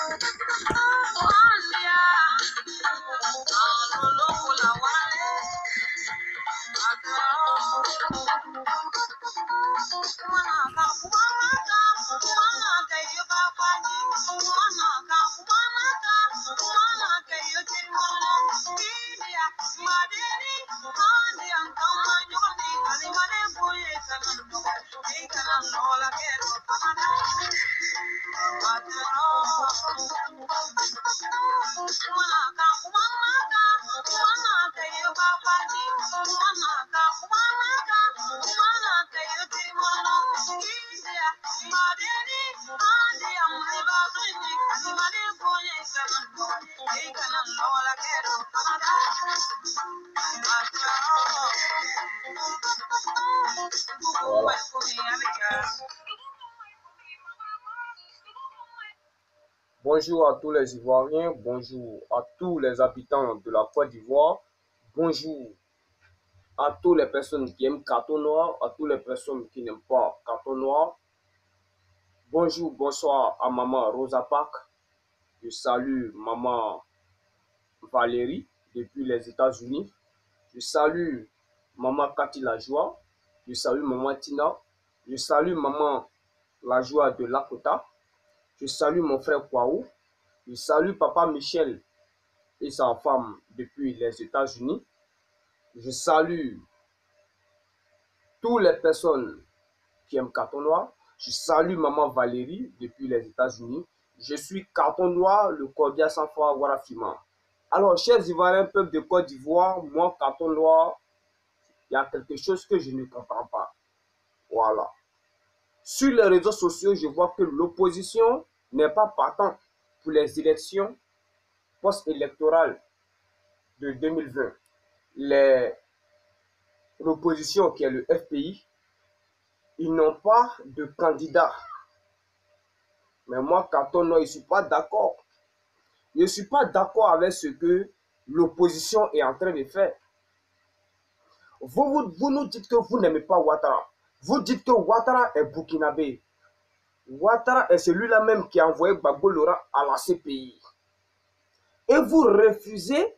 Voilà. Bonjour à tous les Ivoiriens, bonjour à tous les habitants de la Côte d'Ivoire, bonjour à toutes les personnes qui aiment carton noir, à toutes les personnes qui n'aiment pas carton noir. Bonjour, bonsoir à maman Rosa Parks. Je salue maman Valérie depuis les États-Unis. Je salue maman Cathy Lajoie. Je salue maman Tina. Je salue maman Lajoie de Lakota. Je salue mon frère Kwaou. Je salue papa Michel et sa femme depuis les États-Unis. Je salue toutes les personnes qui aiment carton noir. Je salue maman Valérie depuis les États-Unis. Je suis carton noir, le cordial sans foi Warafima. Alors, chers Ivoiriens, peuple de Côte d'Ivoire, moi, carton noir, il y a quelque chose que je ne comprends pas. Voilà. Sur les réseaux sociaux, je vois que l'opposition n'est pas partante pour les élections post-électorales de 2020. L'opposition, qui est le FPI, ils n'ont pas de candidat. Mais moi, carton noir, je ne suis pas d'accord. Je ne suis pas d'accord avec ce que l'opposition est en train de faire. Vous nous dites que vous n'aimez pas Ouattara. Vous dites que Ouattara est burkinabé. Ouattara est celui-là même qui a envoyé Gbagbo Laurent à la CPI. Et vous refusez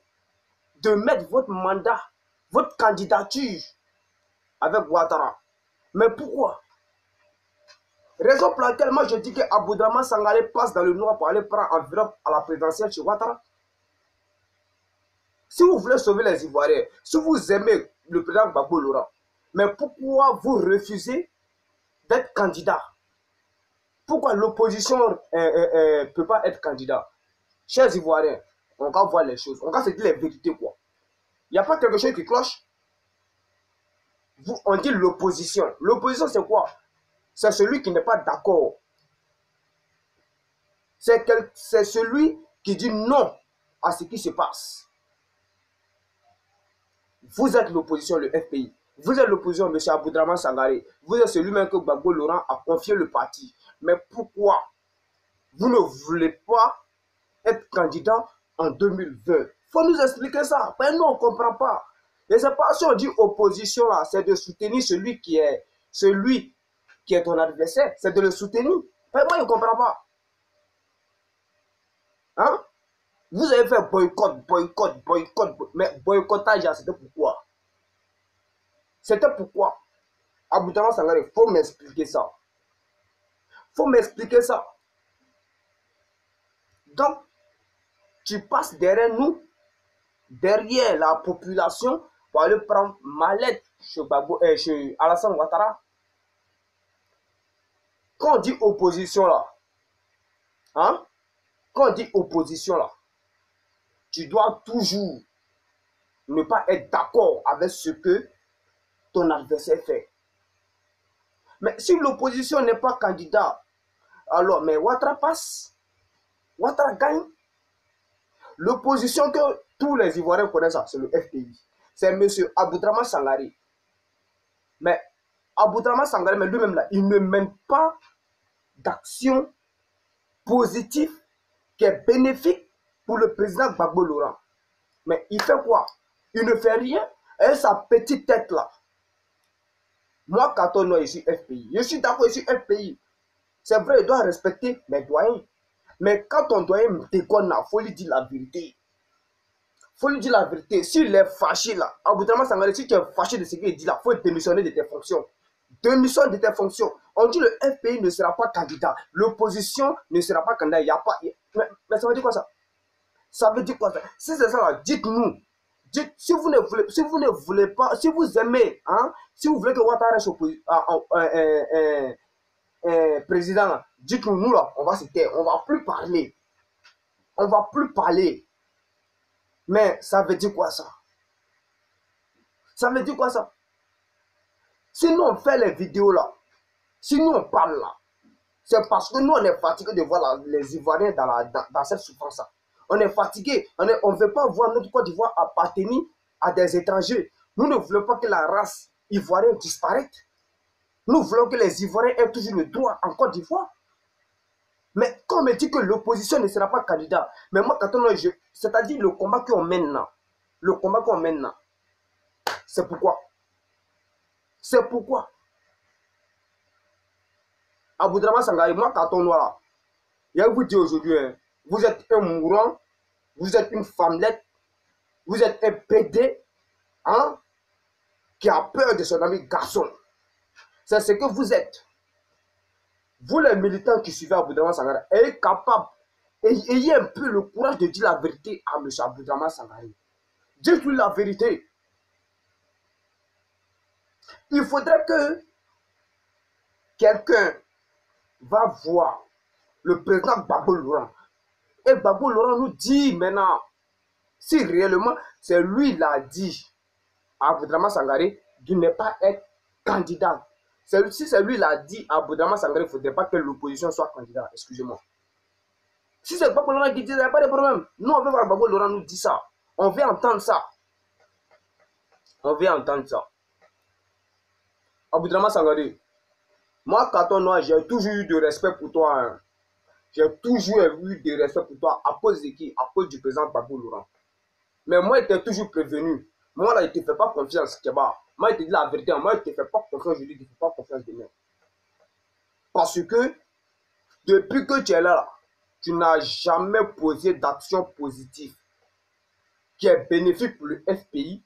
de mettre votre mandat, votre candidature avec Ouattara. Mais pourquoi? Raison pour laquelle moi je dis que Aboudraman Sangaré passe dans le noir pour aller prendre enveloppe à la présidentielle chez Ouattara. Si vous voulez sauver les Ivoiriens, si vous aimez le président Gbagbo Laurent, mais pourquoi vous refusez d'être candidat? Pourquoi l'opposition ne peut pas être candidat? Chers Ivoiriens, on va voir les choses, on va se dire les vérités quoi. Il n'y a pas quelque chose qui cloche. On dit l'opposition. L'opposition c'est quoi? C'est celui qui n'est pas d'accord. C'est celui qui dit non à ce qui se passe. Vous êtes l'opposition, le FPI. Vous êtes l'opposition, M. Aboudraman Sangaré. Vous êtes celui-même que Gbagbo Laurent a confié le parti. Mais pourquoi vous ne voulez pas être candidat en 2020? Il faut nous expliquer ça. Mais nous, on ne comprend pas. Et c'est pas si on dit opposition, là, c'est de soutenir celui qui est ton adversaire. C'est de le soutenir. Mais moi, je ne comprends pas. Hein? Vous avez fait boycott. Mais boycottage, c'était pourquoi? C'était pourquoi? Aboudraman Sangaré, il faut m'expliquer ça. Il faut m'expliquer ça. Donc, tu passes derrière nous, derrière la population, pour aller prendre ma lettre chez Alassane Ouattara. Quand on dit opposition là, hein? Quand on dit opposition là, tu dois toujours ne pas être d'accord avec ce que ton adversaire fait. Mais si l'opposition n'est pas candidat, alors, mais Ouattara passe. Ouattara gagne. L'opposition que tous les Ivoiriens connaissent, c'est le FPI. C'est M. Aboudraman Sangaré. Mais Aboudraman Sangaré, mais lui-même là, il ne mène pas d'action positive qui est bénéfique pour le président Gbagbo Laurent. Mais il fait quoi? Il ne fait rien. Et sa petite tête là. Moi, Carton Noir, je suis FPI. Je suis d'accord, je suis FPI. C'est vrai, il doit respecter mes doyens. Mais quand ton doyen me déconne, il faut lui dire la vérité. Faut lui dire la vérité. S'il est fâché là, Aboudraman Sangaré, si tu es fâché de ce qu'il dit là, il faut démissionner de tes fonctions. Démissionne de tes fonctions. On dit le FPI ne sera pas candidat. L'opposition ne sera pas candidat. Il n'y a pas. Mais ça veut dire quoi ça? Ça veut dire quoi ça? Si c'est ça là, dites-nous. Dites, si vous ne voulez pas, si vous aimez, hein, si vous voulez que Ouattara reste président, dites-nous, nous là, on va se taire, on va plus parler. On va plus parler. Mais ça veut dire quoi ça? Ça veut dire quoi ça? Si nous on fait les vidéos là, si nous on parle là, c'est parce que nous on est fatigué de voir les Ivoiriens dans cette souffrance là. On est fatigué, on ne veut pas voir notre Côte d'Ivoire appartenir à des étrangers. Nous ne voulons pas que la race ivoirienne disparaisse. Nous voulons que les Ivoiriens aient toujours le droit en Côte d'Ivoire. Mais quand on me dit que l'opposition ne sera pas candidat, mais moi, quand on c'est-à-dire le combat qu'on mène là, c'est pourquoi. C'est pourquoi. Aboudraman Sangaré, moi, quand on là, je vais vous dire aujourd'hui, hein, vous êtes un mourant, vous êtes une femmelette, vous êtes un PD, hein, qui a peur de son ami garçon. C'est ce que vous êtes. Vous les militants qui suivez Aboudraman Sangaré, ayez capable, ayez un peu le courage de dire la vérité à M. Aboudraman Sangaré. Dites-lui la vérité. Il faudrait que quelqu'un va voir le président Gbagbo Laurent. Et Gbagbo Laurent nous dit maintenant, si réellement c'est lui qui l'a dit à Aboudraman Sangaré de ne pas être candidat. Si c'est lui qui l'a dit à Aboudraman Sangaré, il ne faudrait pas que l'opposition soit candidat. Excusez-moi. Si c'est Gbagbo Laurent qui dit, il n'y a pas de problème. Nous, on veut voir Gbagbo Laurent nous dire ça. On veut entendre ça. On veut entendre ça. Aboudraman Sangaré, moi, Katon Noir, j'ai toujours eu de respect pour toi. Hein. J'ai toujours eu de respect pour toi. À cause de qui? À cause du président Gbagbo Laurent. Mais moi, il t'ai toujours prévenu. Moi, là, il ne te fait pas confiance, Keba. Moi, il te dit la vérité. Moi, il ne te fait pas confiance aujourd'hui. Il ne te fait pas confiance demain. Parce que, depuis que tu es là, tu n'as jamais posé d'action positive qui est bénéfique pour le FPI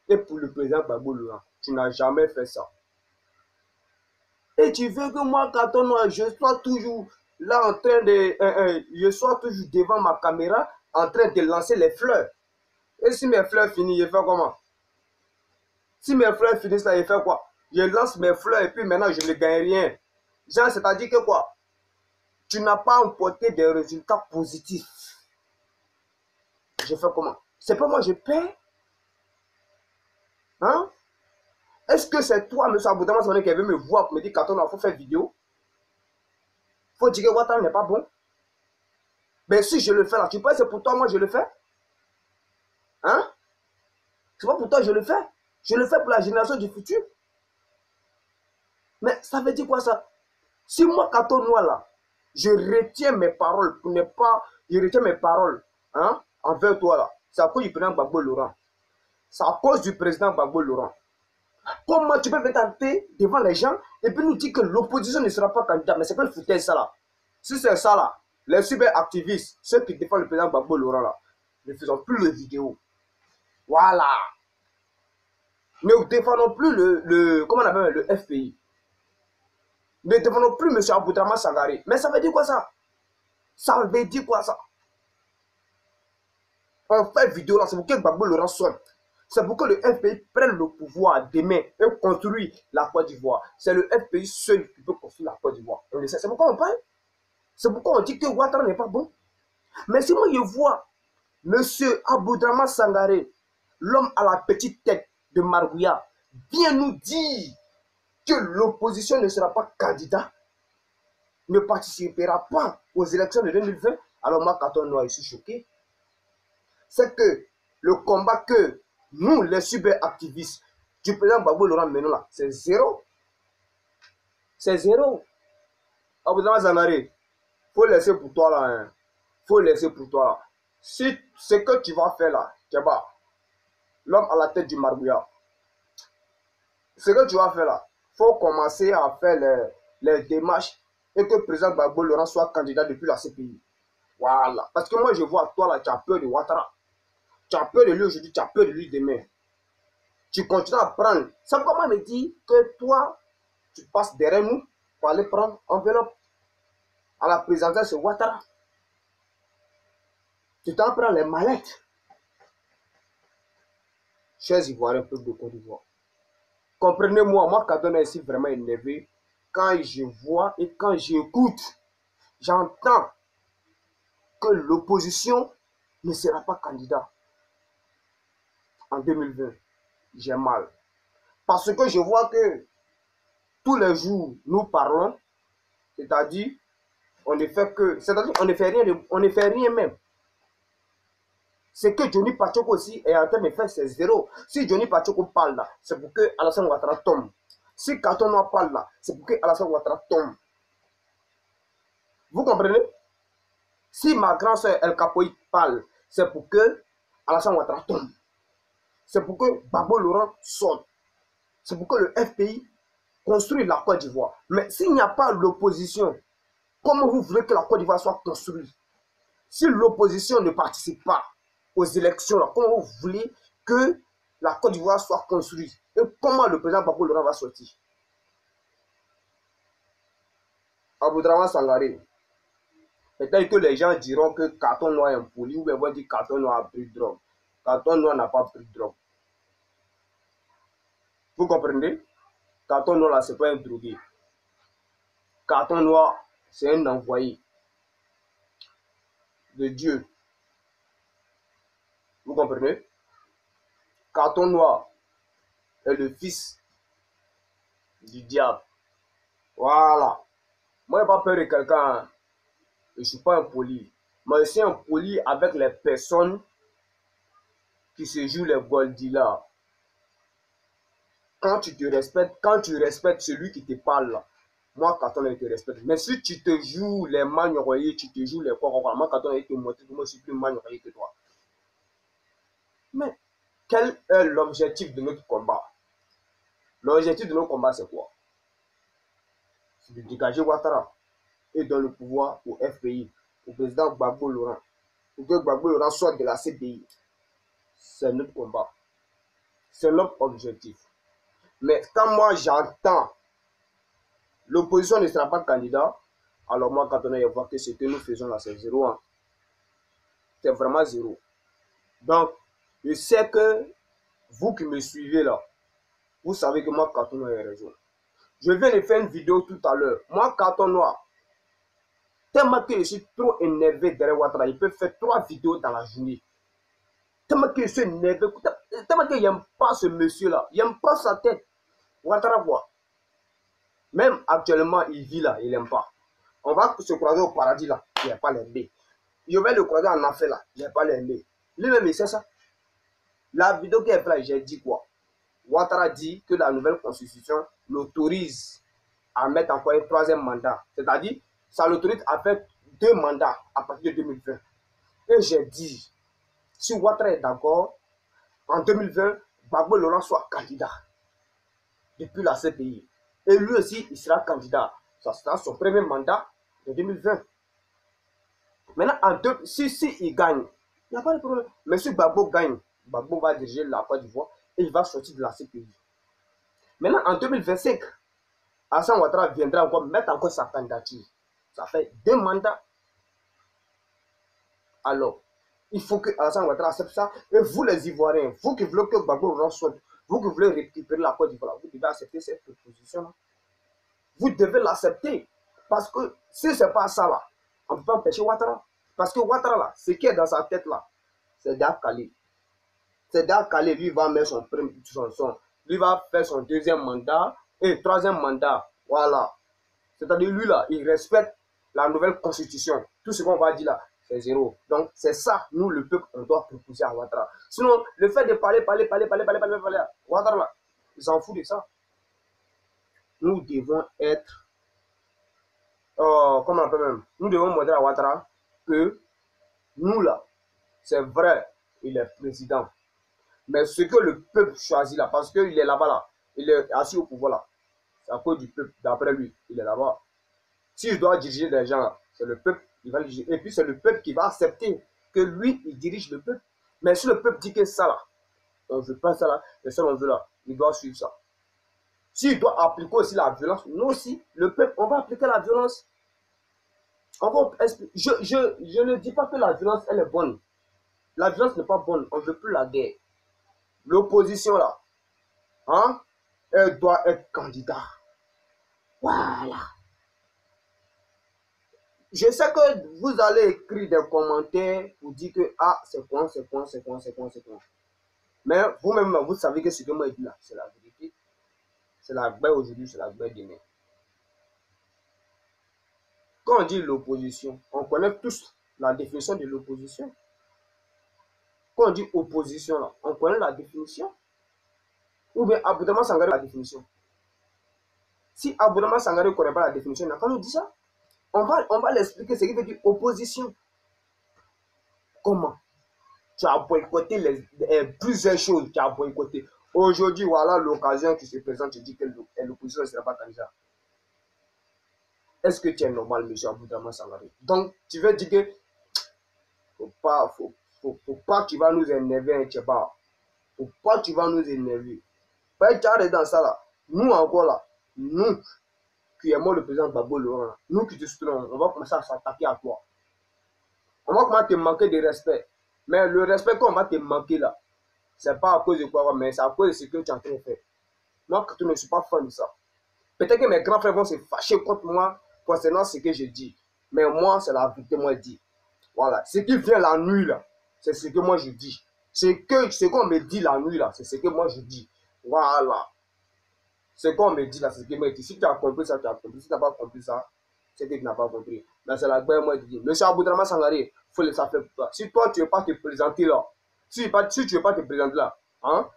et pour le président Gbagbo Laurent. Tu n'as jamais fait ça. Et tu veux que moi, Katon, je sois toujours là en train de... je sois toujours devant ma caméra en train de lancer les fleurs. Et si mes fleurs finissent, je fais comment? Si mes fleurs finissent là, je fais quoi? Je lance mes fleurs et puis maintenant, je ne gagne rien. Genre, c'est-à-dire que quoi? Tu n'as pas emporté des résultats positifs. Je fais comment? C'est pas moi, je paie. Hein? Est-ce que c'est toi, M. Aboudraman Sangaré, qui veut me voir pour me dire qu'attends, il faut faire vidéo? Il faut dire que Ouattara n'est pas bon? Mais si je le fais là, tu penses que c'est pour toi, moi je le fais? Hein? C'est pas pour toi, je le fais. Je le fais pour la génération du futur. Mais ça veut dire quoi ça? Si moi, Katon Noir là, je retiens mes paroles pour ne pas. Je retiens mes paroles hein, envers toi là. C'est à cause du président Gbagbo Laurent. C'est à cause du président Gbagbo Laurent. Comment tu peux t'arrêter devant les gens et puis nous dire que l'opposition ne sera pas candidat? Mais c'est pas le foutage ça là. Si c'est ça là, les cyber-activistes, ceux qui défendent le président Gbagbo Laurent là, ne faisons plus de vidéos. Voilà. Ne défendons plus comment on appelle le FPI. Ne défendons plus M. Aboudraman Sangaré. Mais ça veut dire quoi ça? Ça veut dire quoi ça? On fait vidéo là, c'est pour que Gbagbo Laurent sorte. C'est pour que le FPI prenne le pouvoir demain et construise la Côte d'Ivoire. C'est le FPI seul qui peut construire la Côte d'Ivoire. C'est pourquoi on parle. C'est pourquoi on dit que Ouattara n'est pas bon. Mais si moi je vois M. Aboudraman Sangaré, l'homme à la petite tête de Margouya, vient nous dire que l'opposition ne sera pas candidat, ne participera pas aux élections de 2020, alors moi, quand on je suis choqué. C'est que le combat que nous, les cyber-activistes du président Gbagbo Laurent menons là, c'est zéro. C'est zéro. Aboudraman Sangaré, il faut laisser pour toi là. Hein. Faut laisser pour toi là. Si ce que tu vas faire là, Keba, l'homme à la tête du Margouya, ce que tu vas faire là, il faut commencer à faire les démarches et que le président Gbagbo Laurent soit candidat depuis la CPI. Voilà. Parce que moi, je vois, toi, là, tu as peur de Ouattara. Tu as peur de lui aujourd'hui, tu as peur de lui demain. Tu continues à prendre. C'est comment me dit que toi, tu passes derrière nous pour aller prendre enveloppe à la présentation de Ouattara. Tu t'en prends les mallettes. Chers Ivoiriens, peuple de Côte d'Ivoire. Comprenez-moi, moi, quand on est ici vraiment énervé, quand je vois et quand j'écoute, j'entends que l'opposition ne sera pas candidat en 2020. J'ai mal. Parce que je vois que tous les jours, nous parlons, c'est-à-dire, on ne fait que, c'est-à-dire, on ne fait rien même. C'est que Johnny Pachoko aussi est en train de faire, c'est zéro. Si Johnny Pachoko parle là, c'est pour que Alassane Ouattara tombe. Si Katonoa parle là, c'est pour que Alassane Ouattara tombe. Vous comprenez? Si ma grande soeur El Capoï parle, c'est pour que Alassane Ouattara tombe. C'est pour que Babo Laurent sorte. C'est pour que le FPI construise la Côte d'Ivoire. Mais s'il n'y a pas l'opposition, comment vous voulez que la Côte d'Ivoire soit construite? Si l'opposition ne participe pas aux élections, là, comment vous voulez que la Côte d'Ivoire soit construite? Et comment le président Babo Laurent va sortir? Aboudraman Sangaré. Peut-être que les gens diront que Carton Noir est impoli ou bien vont dire Carton Noir a pris de drogue. Carton Noir n'a pas pris de drogue. Vous comprenez? Carton Noir là, c'est pas un drogué. Carton Noir, c'est un envoyé de Dieu. Vous comprenez? Carton Noir est le fils du diable. Voilà. Moi, je n'ai pas peur de quelqu'un. Je ne suis pas impoli. Mais je suis impoli avec les personnes qui se jouent les Goldillards. Quand tu te respectes, quand tu respectes celui qui te parle là, moi, Carton Noir, je te respecte. Mais si tu te joues les manioyés, tu te joues les quoi, moi, Carton Noir, je te montre que moi, je suis plus manioyé que toi. Mais quel est l'objectif de notre combat? L'objectif de notre combat, c'est quoi? C'est de dégager Ouattara et donner le pouvoir au FPI, au président Gbagbo Laurent, pour que Gbagbo Laurent sorte de la CPI. C'est notre combat. C'est notre objectif. Mais quand moi j'entends l'opposition ne sera pas candidat, alors moi quand on a voir que ce que nous faisons là, c'est zéro. Hein. C'est vraiment zéro. Donc, je sais que vous qui me suivez là, vous savez que moi, Carton Noir, a raison. Je viens de faire une vidéo tout à l'heure. Moi, Carton Noir, tellement que je suis trop énervé derrière Ouattara, il peut faire 3 vidéos dans la journée. Tellement que je suis énervé, tellement que j'aime pas ce monsieur-là. J'aime pas sa tête. Ouattara, quoi. Même actuellement, il vit là, il n'aime pas. On va se croiser au paradis là, il n'y a pas l'aimer. Je vais le croiser en enfer là, il n'y a pas l'aimer. Lui-même, il sait ça. La vidéo qu'il a fait là, j'ai dit quoi? Ouattara dit que la nouvelle constitution l'autorise à mettre encore un 3e mandat. C'est-à-dire, ça l'autorise à faire 2 mandats à partir de 2020. Et j'ai dit, si Ouattara est d'accord, en 2020, Gbagbo Laurent soit candidat depuis la CPI. Et lui aussi, il sera candidat. Ça sera son premier mandat de 2020. Maintenant, si il gagne, il n'y a pas de problème. Mais si Gbagbo gagne, Gbagbo va diriger la Côte d'Ivoire et il va sortir de la CPI. Maintenant, en 2025, Alassane Ouattara viendra encore mettre encore sa candidature. Ça fait 2 mandats. Alors, il faut que Alassane Ouattara accepte ça. Et vous, les Ivoiriens, vous qui voulez que Gbagbo Laurent sorte, vous qui voulez récupérer la Côte d'Ivoire, vous devez accepter cette proposition-là. Vous devez l'accepter. Parce que si ce n'est pas ça, là, on ne peut pas empêcher Ouattara. Parce que Ouattara, là, ce qui est dans sa tête, là, c'est d'Akali. C'est d'Akali, lui va mettre lui va faire son 2e mandat et 3e mandat. Voilà. C'est-à-dire, lui, là, il respecte la nouvelle constitution. Tout ce qu'on va dire là, c'est zéro. Donc, c'est ça, nous, le peuple, on doit proposer à Ouattara. Sinon, le fait de parler, Ouattara, là, ils s'en foutent de ça. Nous devons être, comment on appelle même, nous devons montrer à Ouattara que nous, là, c'est vrai, il est président. Mais ce que le peuple choisit là, parce qu'il est là-bas, là, il est assis au pouvoir là, c'est à cause du peuple, d'après lui, il est là-bas. Si je dois diriger les gens, c'est le peuple il va le juger. Et puis c'est le peuple qui va accepter que lui, il dirige le peuple. Mais si le peuple dit que ça là, on ne veut pas ça là, et ça on veut là, il doit suivre ça. S'il doit appliquer aussi la violence, nous aussi, le peuple, on va appliquer la violence. Je ne dis pas que la violence, elle est bonne. La violence n'est pas bonne, on ne veut plus la guerre. L'opposition là, hein, elle doit être candidat. Voilà. Je sais que vous allez écrire des commentaires pour dire que ah, c'est quoi. Mais vous-même, vous savez que ce que moi je dis là, c'est la vérité. C'est la guerre aujourd'hui, c'est la guerre demain. Quand on dit l'opposition, on connaît tous la définition de l'opposition. Quand on dit opposition, là, on connaît la définition. Ou bien Aboudama Sangaré la définition. Si Aboudama Sangaré ne connaît pas la définition, il n'a pas nous dit ça. On va l'expliquer ce qui veut dire opposition. Comment? Tu as boycotté plusieurs choses. Tu as boycotté. Aujourd'hui, voilà l'occasion qui se présente. Tu dis que l'opposition ne sera pas candidat. Est-ce que tu es normal, monsieur Aboudama Sangaré? Donc, tu veux dire que faut pas que tu vas nous énerver, hein, tu sais pas. Faut pas que tu vas nous énerver. Pas tu es dans ça là. Nous encore là. Nous qui aimons le président Gbagbo Laurent, nous qui te soutenons, on va commencer à s'attaquer à toi. On va commencer à te manquer de respect. Mais le respect qu'on va te manquer là, c'est pas à cause de quoi, mais c'est à cause de ce que tu es en train de faire. Moi, je ne suis pas fan de ça. Peut-être que mes grands frères vont se fâcher contre moi concernant ce que je dis. Mais moi, c'est la vérité, moi, je dis. Voilà. Ce qui vient la nuit là, c'est ce que moi je dis. Ce qu'on me dit la nuit là, c'est ce que moi je dis. Voilà. Ce qu'on me dit là, c'est ce que moi je dis. Si tu as compris ça, tu as compris. Si tu n'as pas compris ça, c'est que tu n'as pas compris. Mais c'est la guerre, moi je dis. Monsieur Aboudama Sangaré, il faut le savoir pour toi. Si toi, tu ne veux pas te présenter là, si tu ne veux pas te présenter là, hein,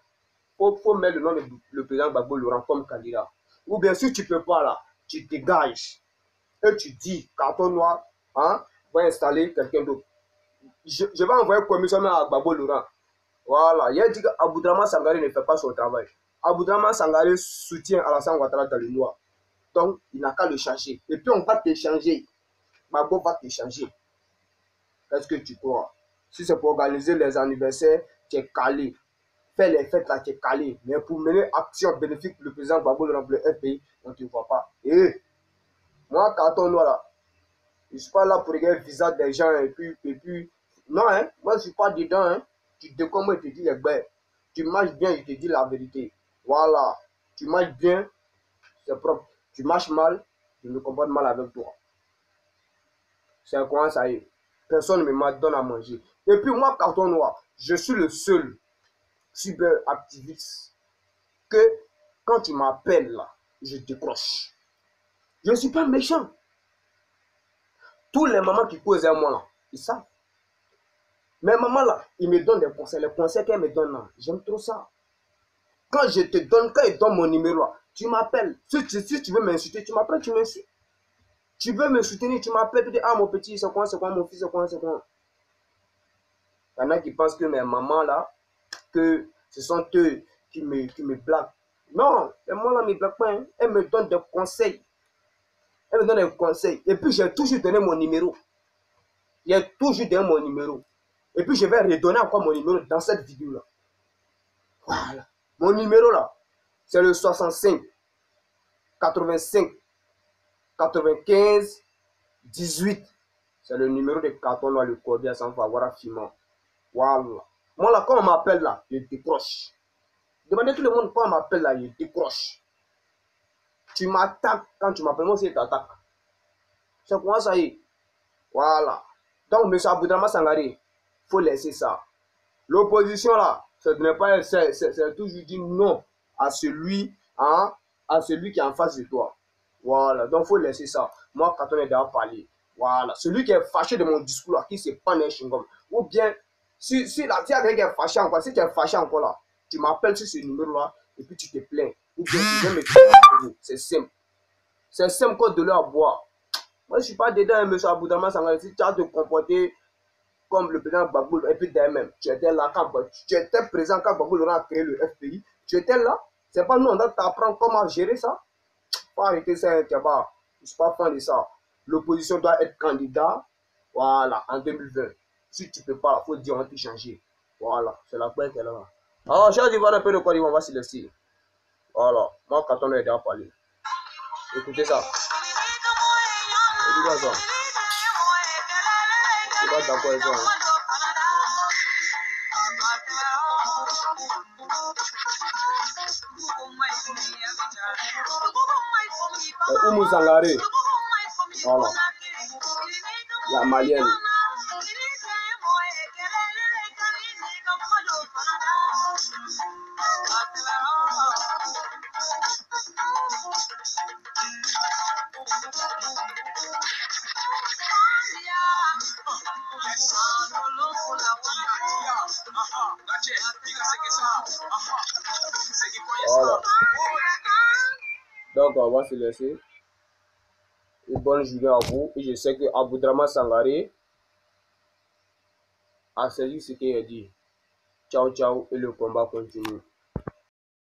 faut mettre le nom de le président Gbagbo Laurent comme candidat. Ou bien si tu ne peux pas là, tu dégages. Et tu dis, carton noir, hein, va installer quelqu'un d'autre. Je vais envoyer un commissionnaire à Gbagbo Laurent. Voilà, il a dit qu'Aboudraman Sangaré ne fait pas son travail. Aboudraman Sangaré soutient Alassane Ouattara dans le noir. Donc, il n'a qu'à le changer. Et puis, on va te changer. Gbagbo va te changer. Qu'est-ce que tu crois? Si c'est pour organiser les anniversaires, tu es calé. Faire les fêtes là, tu es calé. Mais pour mener action bénéfique pour le président Gbagbo Laurent pour le FPI, on ne te voit pas. Et moi, carton noir là, je ne suis pas là pour regarder le visage des gens et puis non, hein, moi je ne suis pas dedans, hein. Tu te comment je te dis les bêtes. Tu marches bien, je te dis la vérité. Voilà. Tu marches bien, c'est propre. Tu marches mal, je me comporte mal avec toi. C'est quoi ça y est. Personne ne me donne à manger. Et puis moi, carton noir, je suis le seul cyber activiste que quand tu m'appelles là, je décroche. Je ne suis pas méchant. Tous les mamans qui causent à moi là, ils savent. Mais maman là, il me donne des conseils. Les conseils qu'elle me donne là, j'aime trop ça. Quand je te donne, quand il donne mon numéro là, tu m'appelles. Si tu veux m'insulter, tu m'appelles, tu m'insultes. Tu veux me soutenir, tu m'appelles, tu dis, ah mon petit, c'est quoi, mon fils, c'est quoi. Il y en a qui pensent que mes mamans là, que ce sont eux qui me blaguent. Non, les mamans là ne me blaguent pas. Hein. Elles me donnent des conseils. Elles me donnent des conseils. Et puis j'ai toujours donné mon numéro. J'ai toujours donné mon numéro. Et puis je vais redonner encore mon numéro dans cette vidéo là. Voilà. Mon numéro là, c'est le 65 85 95 18. C'est le numéro de carton noir, le cordial sans avoir affirmant. Voilà. Moi là, quand on m'appelle là, je décroche. Demandez tout le monde quand on m'appelle là, je décroche. Tu m'attaques quand tu m'appelles, moi aussi je t'attaque. C'est quoi ça y est? Voilà. Donc, M. Aboudama Sangaré, il faut laisser ça. L'opposition là, c'est toujours dire non à celui, hein, à celui qui est en face de toi. Voilà, donc il faut laisser ça. Moi, quand on est déjà parlé, voilà, celui qui est fâché de mon discours là, qui se prend un chewing-gum, ou bien, si la tia qui est fâché encore, si tu es fâché encore là, tu m'appelles sur ce numéro là, et puis tu te plains, ou bien tu viens me dire, c'est simple. C'est simple comme de l'eau à boire. Moi, je ne suis pas dedans, hein, M. Aboudama Sangaré, si tu as te comporter comme le président Gbagbo, et puis d'ailleurs-même, tu étais là quand tu étais présent quand Gbagbo Laurent a créé le FPI, tu étais là, c'est pas nous, on doit t'apprendre comment gérer ça. Faut arrêter ça, je ne suis pas fan de ça. L'opposition doit être candidat, Voilà, en 2020. Si tu peux pas, il faut dire on peut changer. Voilà, c'est la paix qu'elle a. Alors, chers Ivoiriens, un peu de quoi on va se laisser. Voilà, moi, quand on est déjà parlé. Écoutez ça. Écoutez ça. Je suis pas d'accord avec ça. Oumou Sangaré. Voilà. La malienne. Voilà. Donc, on va se laisser. Et bonne journée à vous. Et je sais que Aboudraman Sangaré a saisi ce qu'il a dit. Ciao, ciao. Et le combat continue.